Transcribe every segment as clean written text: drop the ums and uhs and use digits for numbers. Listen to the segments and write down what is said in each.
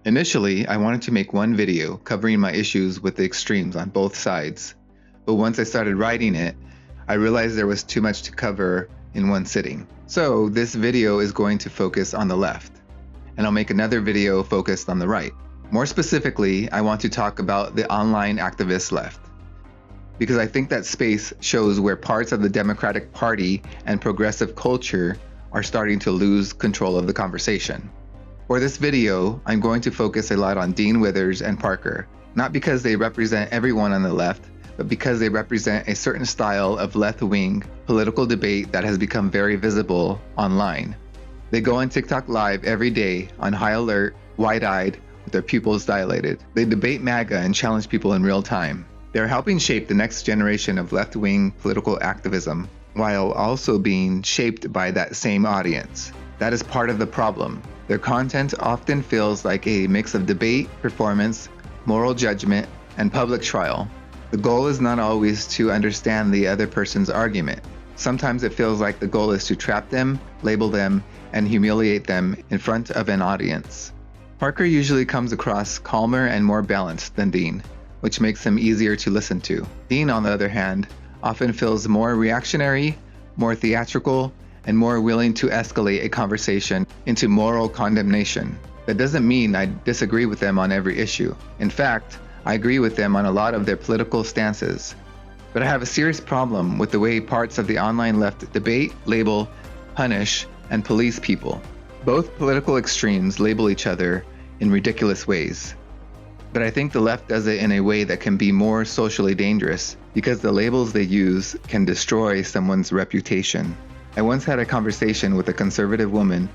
Initially, I wanted to make one video covering my issues with the extremes on both sides, but once I started writing it, I realized there was too much to cover in one sitting. So this video is going to focus on the left, and I'll make another video focused on the right. More specifically, I want to talk about the online activist left, because I think that space shows where parts of the Democratic Party and progressive culture are starting to lose control of the conversation. For this video, I'm going to focus a lot on Dean Withers and Parker, not because they represent everyone on the left, but because they represent a certain style of left-wing political debate that has become very visible online. They go on TikTok live every day on high alert, wide-eyed, with their pupils dilated. They debate MAGA and challenge people in real time. They're helping shape the next generation of left-wing political activism, while also being shaped by that same audience. That is part of the problem. Their content often feels like a mix of debate, performance, moral judgment, and public trial. The goal is not always to understand the other person's argument. Sometimes it feels like the goal is to trap them, label them, and humiliate them in front of an audience. Parker usually comes across calmer and more balanced than Dean, which makes him easier to listen to. Dean, on the other hand, often feels more reactionary, more theatrical, and more willing to escalate a conversation into moral condemnation. That doesn't mean I disagree with them on every issue. In fact, I agree with them on a lot of their political stances. But I have a serious problem with the way parts of the online left debate, label, punish, and police people. Both political extremes label each other in ridiculous ways. But I think the left does it in a way that can be more socially dangerous because the labels they use can destroy someone's reputation. I once had a conversation with a conservative woman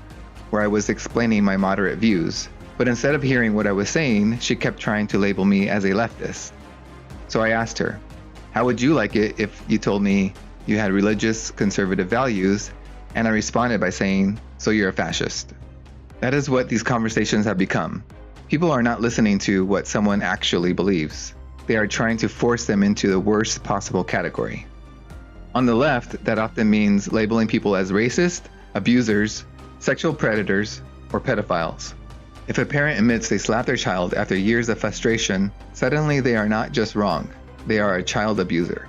where I was explaining my moderate views, but instead of hearing what I was saying, she kept trying to label me as a leftist. So I asked her, how would you like it if you told me you had religious conservative values? And I responded by saying, so you're a fascist. That is what these conversations have become. People are not listening to what someone actually believes. They are trying to force them into the worst possible category. On the left, that often means labeling people as racist, abusers, sexual predators, or pedophiles. If a parent admits they slapped their child after years of frustration, suddenly they are not just wrong, they are a child abuser.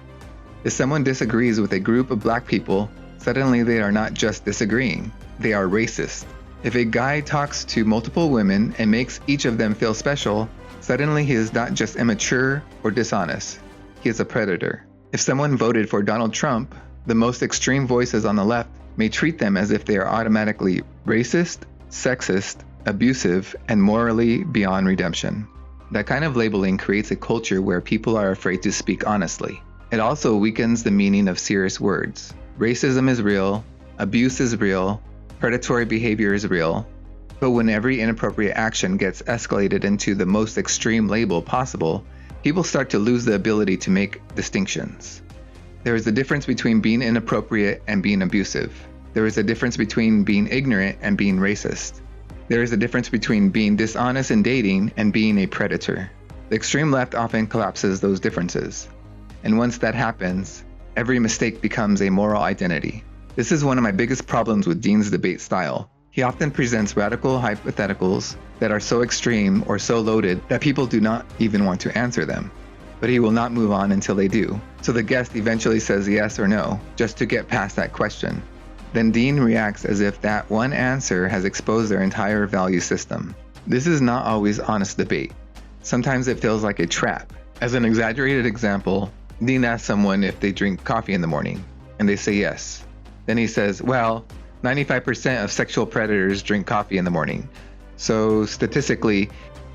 If someone disagrees with a group of black people, suddenly they are not just disagreeing, they are racist. If a guy talks to multiple women and makes each of them feel special, suddenly he is not just immature or dishonest, he is a predator. If someone voted for Donald Trump, the most extreme voices on the left may treat them as if they are automatically racist, sexist, abusive, and morally beyond redemption. That kind of labeling creates a culture where people are afraid to speak honestly. It also weakens the meaning of serious words. Racism is real, abuse is real, predatory behavior is real, but when every inappropriate action gets escalated into the most extreme label possible, people start to lose the ability to make distinctions. There is a difference between being inappropriate and being abusive. There is a difference between being ignorant and being racist. There is a difference between being dishonest in dating and being a predator. The extreme left often collapses those differences. And once that happens, every mistake becomes a moral identity. This is one of my biggest problems with Dean's debate style. He often presents radical hypotheticals that are so extreme or so loaded that people do not even want to answer them. But he will not move on until they do. So the guest eventually says yes or no, just to get past that question. Then Dean reacts as if that one answer has exposed their entire value system. This is not always honest debate. Sometimes it feels like a trap. As an exaggerated example, Dean asks someone if they drink coffee in the morning, and they say yes. Then he says, well, 95% of sexual predators drink coffee in the morning. So statistically,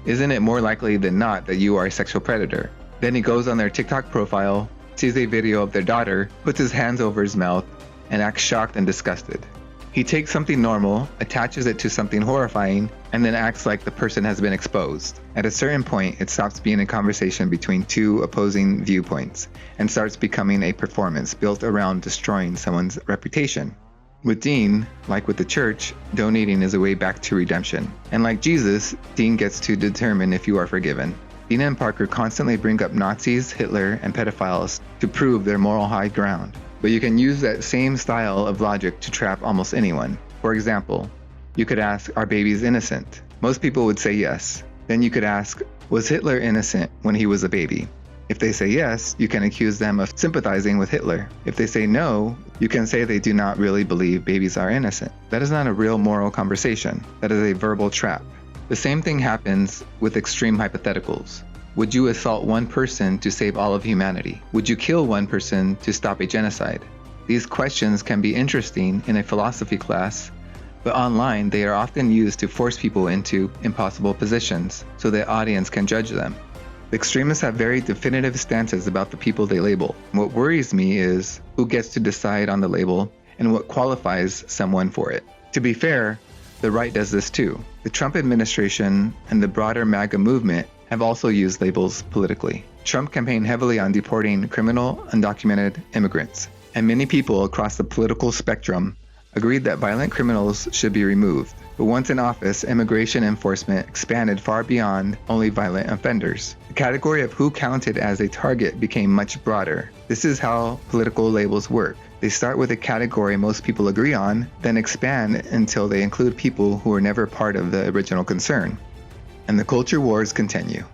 isn't it more likely than not that you are a sexual predator? Then he goes on their TikTok profile, sees a video of their daughter, puts his hands over his mouth, and acts shocked and disgusted. He takes something normal, attaches it to something horrifying, and then acts like the person has been exposed. At a certain point, it stops being a conversation between two opposing viewpoints and starts becoming a performance built around destroying someone's reputation. With Dean, like with the church, donating is a way back to redemption. And like Jesus, Dean gets to determine if you are forgiven. Dean and Parker constantly bring up Nazis, Hitler, and pedophiles to prove their moral high ground. But you can use that same style of logic to trap almost anyone. For example, you could ask, are babies innocent? Most people would say yes. Then you could ask, was Hitler innocent when he was a baby? If they say yes, you can accuse them of sympathizing with Hitler. If they say no, you can say they do not really believe babies are innocent. That is not a real moral conversation. That is a verbal trap. The same thing happens with extreme hypotheticals. Would you assault one person to save all of humanity? Would you kill one person to stop a genocide? These questions can be interesting in a philosophy class, but online they are often used to force people into impossible positions so the audience can judge them. The extremists have very definitive stances about the people they label. What worries me is who gets to decide on the label and what qualifies someone for it. To be fair, the right does this too. The Trump administration and the broader MAGA movement have also used labels politically. Trump campaigned heavily on deporting criminal, undocumented immigrants, and many people across the political spectrum agreed that violent criminals should be removed. But once in office, immigration enforcement expanded far beyond only violent offenders. The category of who counted as a target became much broader. This is how political labels work. They start with a category most people agree on, then expand until they include people who were never part of the original concern. And the culture wars continue.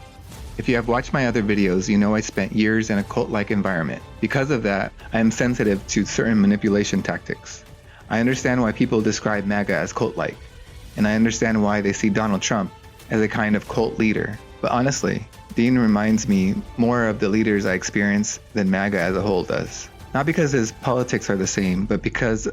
If you have watched my other videos, you know I spent years in a cult-like environment. Because of that, I am sensitive to certain manipulation tactics. I understand why people describe MAGA as cult-like, and I understand why they see Donald Trump as a kind of cult leader. But honestly, Dean reminds me more of the leaders I experience than MAGA as a whole does. Not because his politics are the same, but because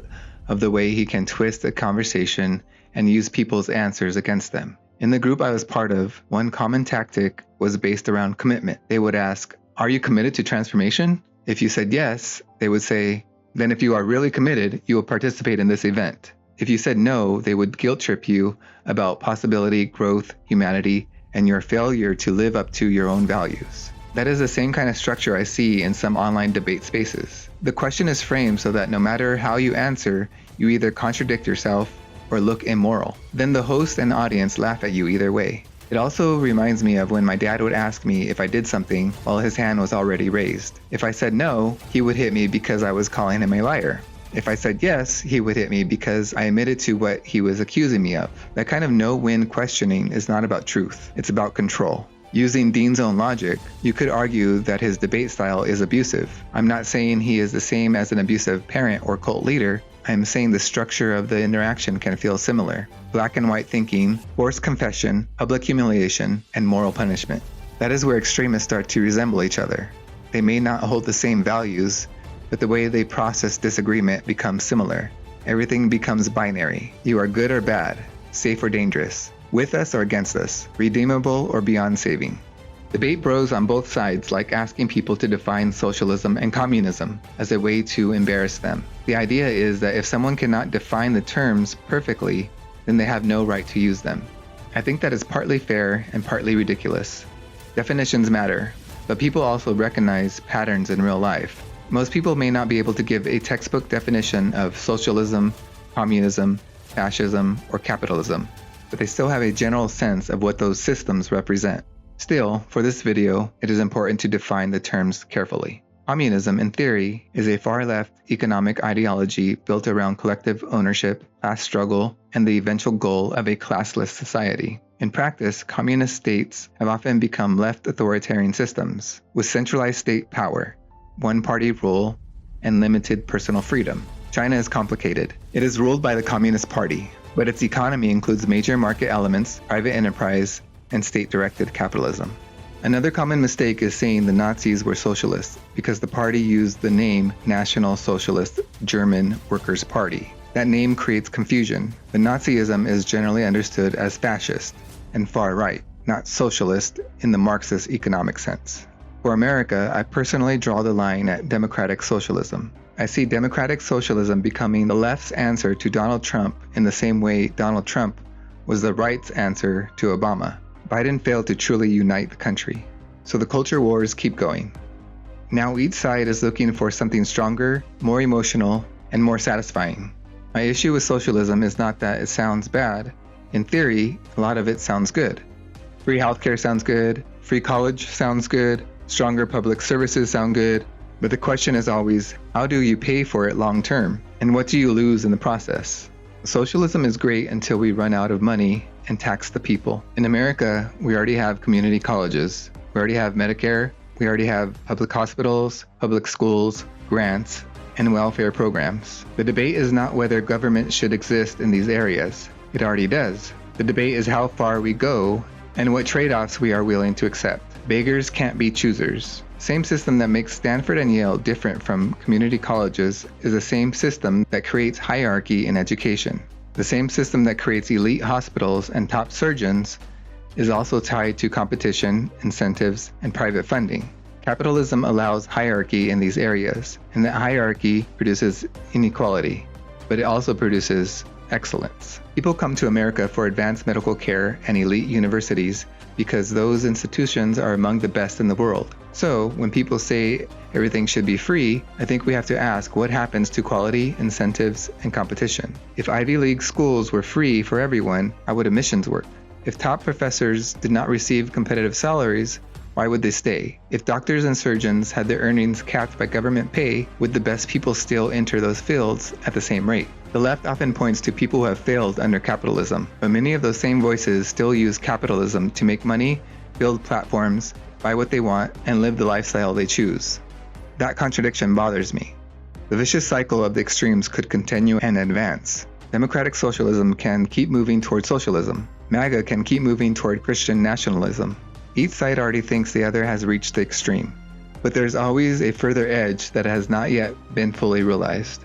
of the way he can twist a conversation and use people's answers against them. In the group I was part of, one common tactic was based around commitment. They would ask, "Are you committed to transformation?" If you said yes, they would say, "Then if you are really committed, you will participate in this event." If you said no, they would guilt trip you about possibility, growth, humanity, and your failure to live up to your own values. That is the same kind of structure I see in some online debate spaces. The question is framed so that no matter how you answer, you either contradict yourself or look immoral. Then the host and audience laugh at you either way. It also reminds me of when my dad would ask me if I did something while his hand was already raised. If I said no, he would hit me because I was calling him a liar. If I said yes, he would hit me because I admitted to what he was accusing me of. That kind of no-win questioning is not about truth, it's about control. Using Dean's own logic, you could argue that his debate style is abusive. I'm not saying he is the same as an abusive parent or cult leader. I'm saying the structure of the interaction can feel similar. Black and white thinking, forced confession, public humiliation, and moral punishment. That is where extremists start to resemble each other. They may not hold the same values, but the way they process disagreement becomes similar. Everything becomes binary. You are good or bad, safe or dangerous, with us or against us, redeemable or beyond saving. Debate bros on both sides like asking people to define socialism and communism as a way to embarrass them. The idea is that if someone cannot define the terms perfectly, then they have no right to use them. I think that is partly fair and partly ridiculous. Definitions matter, but people also recognize patterns in real life. Most people may not be able to give a textbook definition of socialism, communism, fascism, or capitalism, but they still have a general sense of what those systems represent. Still, for this video, it is important to define the terms carefully. Communism, in theory, is a far-left economic ideology built around collective ownership, class struggle, and the eventual goal of a classless society. In practice, communist states have often become left authoritarian systems, with centralized state power, one-party rule, and limited personal freedom. China is complicated. It is ruled by the Communist Party, but its economy includes major market elements, private enterprise, and state-directed capitalism. Another common mistake is saying the Nazis were socialists because the party used the name National Socialist German Workers' Party. That name creates confusion. The Nazism is generally understood as fascist and far-right, not socialist in the Marxist economic sense. For America, I personally draw the line at democratic socialism. I see democratic socialism becoming the left's answer to Donald Trump in the same way Donald Trump was the right's answer to Obama. Biden failed to truly unite the country. So the culture wars keep going. Now each side is looking for something stronger, more emotional, and more satisfying. My issue with socialism is not that it sounds bad. In theory, a lot of it sounds good. Free healthcare sounds good, free college sounds good, stronger public services sound good, but the question is always, how do you pay for it long term? And what do you lose in the process? Socialism is great until we run out of money and tax the people. In America, we already have community colleges. We already have Medicare. We already have public hospitals, public schools, grants, and welfare programs. The debate is not whether government should exist in these areas. It already does. The debate is how far we go and what trade-offs we are willing to accept. Beggars can't be choosers. Same system that makes Stanford and Yale different from community colleges is the same system that creates hierarchy in education. The same system that creates elite hospitals and top surgeons is also tied to competition, incentives, and private funding. Capitalism allows hierarchy in these areas, and that hierarchy produces inequality, but it also produces excellence. People come to America for advanced medical care and elite universities because those institutions are among the best in the world. So, when people say everything should be free, I think we have to ask what happens to quality, incentives, and competition. If Ivy League schools were free for everyone, how would admissions work? If top professors did not receive competitive salaries, why would they stay? If doctors and surgeons had their earnings capped by government pay, would the best people still enter those fields at the same rate? The left often points to people who have failed under capitalism, but many of those same voices still use capitalism to make money, build platforms, buy what they want, and live the lifestyle they choose. That contradiction bothers me. The vicious cycle of the extremes could continue and advance. Democratic socialism can keep moving toward socialism. MAGA can keep moving toward Christian nationalism. Each side already thinks the other has reached the extreme, but there's always a further edge that has not yet been fully realized.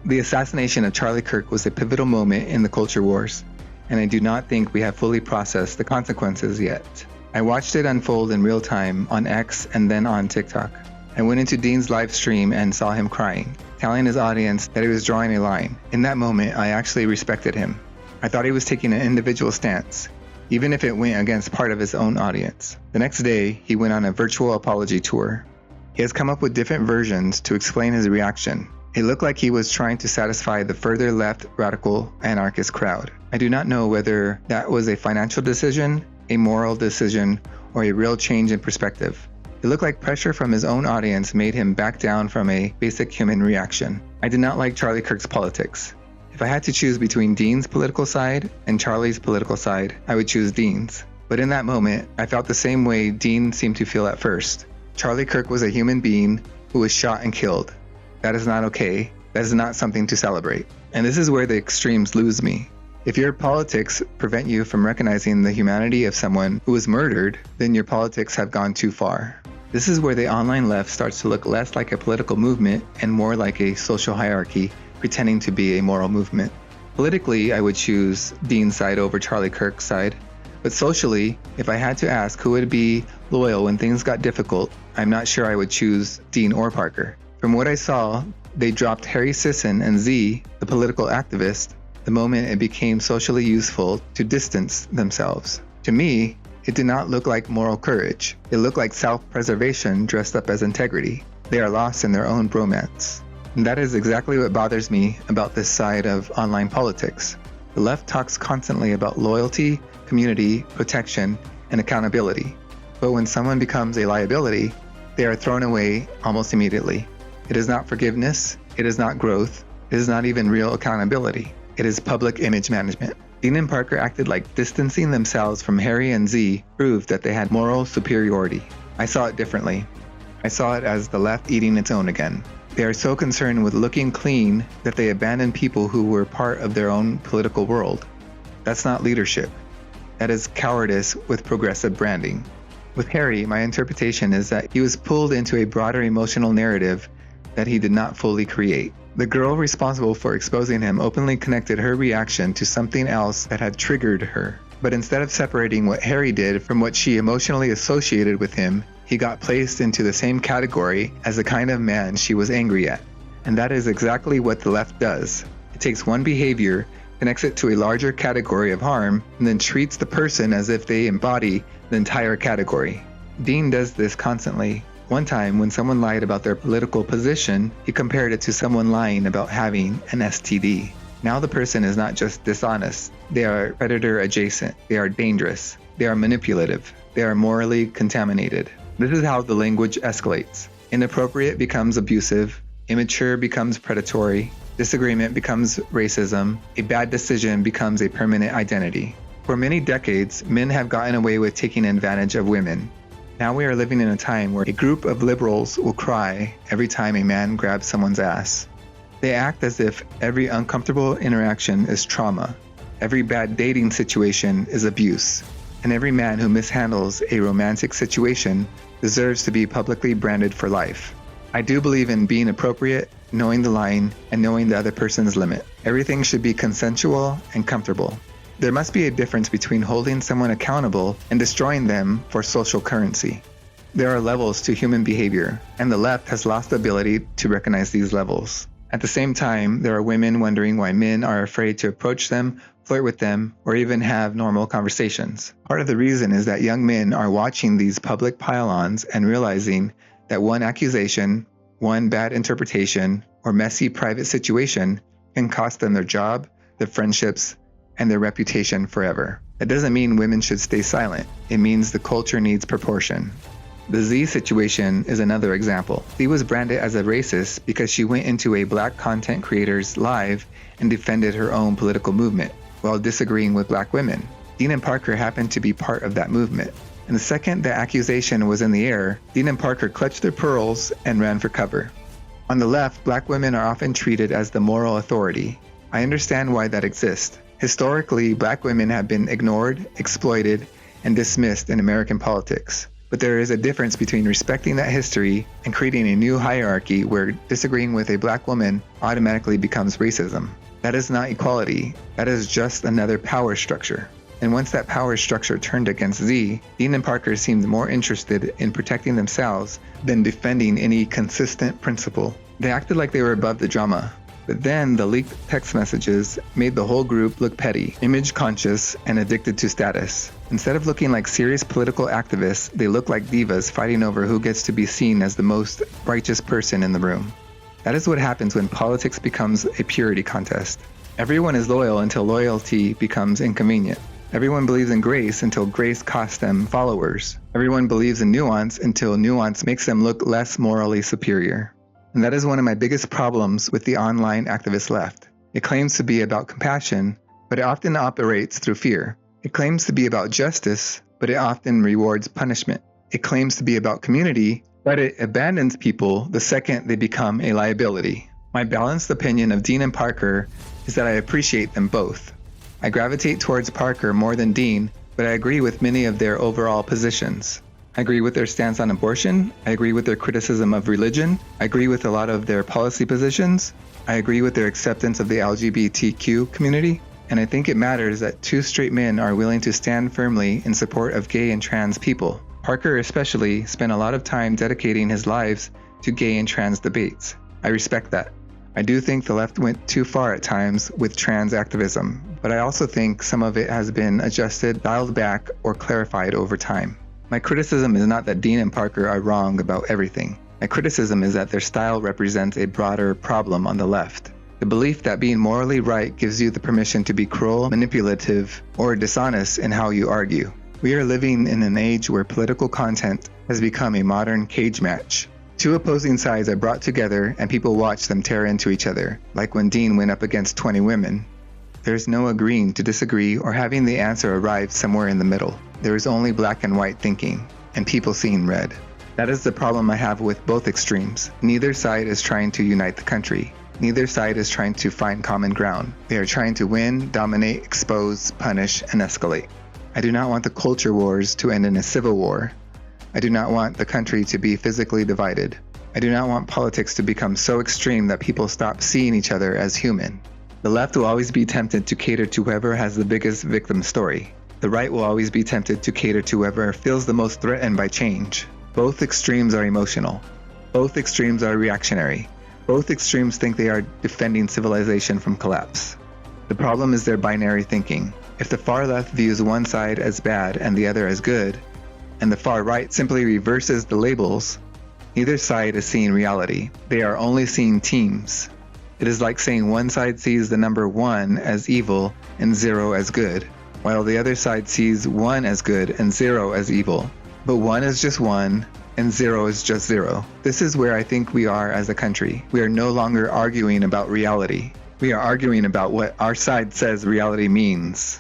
The assassination of Charlie Kirk was a pivotal moment in the culture wars, and I do not think we have fully processed the consequences yet. I watched it unfold in real time on X and then on TikTok. I went into Dean's live stream and saw him crying, telling his audience that he was drawing a line. In that moment, I actually respected him. I thought he was taking an individual stance, even if it went against part of his own audience. The next day, he went on a virtual apology tour. He has come up with different versions to explain his reaction. It looked like he was trying to satisfy the further left radical anarchist crowd. I do not know whether that was a financial decision, a moral decision, or a real change in perspective. It looked like pressure from his own audience made him back down from a basic human reaction. I did not like Charlie Kirk's politics. If I had to choose between Dean's political side and Charlie's political side, I would choose Dean's. But in that moment, I felt the same way Dean seemed to feel at first. Charlie Kirk was a human being who was shot and killed. That is not okay. That is not something to celebrate. And this is where the extremes lose me. If your politics prevent you from recognizing the humanity of someone who was murdered, then your politics have gone too far. This is where the online left starts to look less like a political movement and more like a social hierarchy, pretending to be a moral movement. Politically, I would choose Dean's side over Charlie Kirk's side. But socially, if I had to ask who would be loyal when things got difficult, I'm not sure I would choose Dean or Parker. From what I saw, they dropped Harry Sisson and Z, the political activist, the moment it became socially useful to distance themselves. To me, it did not look like moral courage. It looked like self-preservation dressed up as integrity. They are lost in their own bromance. And that is exactly what bothers me about this side of online politics. The left talks constantly about loyalty, community, protection, and accountability. But when someone becomes a liability, they are thrown away almost immediately. It is not forgiveness, it is not growth, it is not even real accountability. It is public image management. Dean and Parker acted like distancing themselves from Harry and Z proved that they had moral superiority. I saw it differently. I saw it as the left eating its own again. They are so concerned with looking clean that they abandon people who were part of their own political world. That's not leadership. That is cowardice with progressive branding. With Harry, my interpretation is that he was pulled into a broader emotional narrative that he did not fully create. The girl responsible for exposing him openly connected her reaction to something else that had triggered her. But instead of separating what Harry did from what she emotionally associated with him, he got placed into the same category as the kind of man she was angry at. And that is exactly what the left does. It takes one behavior, connects it to a larger category of harm, and then treats the person as if they embody the entire category. Dean does this constantly. One time, when someone lied about their political position, he compared it to someone lying about having an STD. Now the person is not just dishonest, they are predator adjacent, they are dangerous, they are manipulative, they are morally contaminated. This is how the language escalates. Inappropriate becomes abusive, immature becomes predatory, Disagreement becomes racism. A bad decision becomes a permanent identity. For many decades, men have gotten away with taking advantage of women. Now we are living in a time where a group of liberals will cry every time a man grabs someone's ass. They act as if every uncomfortable interaction is trauma, every bad dating situation is abuse, and every man who mishandles a romantic situation deserves to be publicly branded for life. I do believe in being appropriate, knowing the line, and knowing the other person's limit. Everything should be consensual and comfortable. There must be a difference between holding someone accountable and destroying them for social currency. There are levels to human behavior, and the left has lost the ability to recognize these levels. At the same time, there are women wondering why men are afraid to approach them, flirt with them, or even have normal conversations. Part of the reason is that young men are watching these public pile-ons and realizing that one accusation, one bad interpretation, or messy private situation can cost them their job, their friendships, and their reputation forever. That doesn't mean women should stay silent. It means the culture needs proportion. The Z situation is another example. Z was branded as a racist because she went into a black content creator's live and defended her own political movement while disagreeing with black women. Dean and Parker happened to be part of that movement. And the second the accusation was in the air, Dean and Parker clutched their pearls and ran for cover. On the left, black women are often treated as the moral authority. I understand why that exists. Historically, black women have been ignored, exploited, and dismissed in American politics. But there is a difference between respecting that history and creating a new hierarchy where disagreeing with a black woman automatically becomes racism. That is not equality. That is just another power structure. And once that power structure turned against Z, Dean and Parker seemed more interested in protecting themselves than defending any consistent principle. They acted like they were above the drama. But then the leaked text messages made the whole group look petty, image conscious, and addicted to status. Instead of looking like serious political activists, they look like divas fighting over who gets to be seen as the most righteous person in the room. That is what happens when politics becomes a purity contest. Everyone is loyal until loyalty becomes inconvenient. Everyone believes in grace until grace costs them followers. Everyone believes in nuance until nuance makes them look less morally superior. And that is one of my biggest problems with the online activist left. It claims to be about compassion, but it often operates through fear. It claims to be about justice, but it often rewards punishment. It claims to be about community, but it abandons people the second they become a liability. My balanced opinion of Dean and Parker is that I appreciate them both. I gravitate towards Parker more than Dean, but I agree with many of their overall positions. I agree with their stance on abortion. I agree with their criticism of religion. I agree with a lot of their policy positions. I agree with their acceptance of the LGBTQ community. And I think it matters that two straight men are willing to stand firmly in support of gay and trans people. Parker especially spent a lot of time dedicating his lives to gay and trans debates. I respect that. I do think the left went too far at times with trans activism, but I also think some of it has been adjusted, dialed back, or clarified over time. My criticism is not that Dean and Parker are wrong about everything. My criticism is that their style represents a broader problem on the left. The belief that being morally right gives you the permission to be cruel, manipulative, or dishonest in how you argue. We are living in an age where political content has become a modern cage match. Two opposing sides are brought together and people watch them tear into each other, like when Dean went up against 20 women. There's no agreeing to disagree or having the answer arrive somewhere in the middle. There is only black and white thinking, and people seeing red. That is the problem I have with both extremes. Neither side is trying to unite the country. Neither side is trying to find common ground. They are trying to win, dominate, expose, punish, and escalate. I do not want the culture wars to end in a civil war. I do not want the country to be physically divided. I do not want politics to become so extreme that people stop seeing each other as human. The left will always be tempted to cater to whoever has the biggest victim story. The right will always be tempted to cater to whoever feels the most threatened by change. Both extremes are emotional. Both extremes are reactionary. Both extremes think they are defending civilization from collapse. The problem is their binary thinking. If the far left views one side as bad and the other as good, and the far right simply reverses the labels, neither side is seeing reality. They are only seeing teams. It is like saying one side sees the number 1 as evil and 0 as good, while the other side sees 1 as good and 0 as evil. But 1 is just 1, and 0 is just 0. This is where I think we are as a country. We are no longer arguing about reality. We are arguing about what our side says reality means.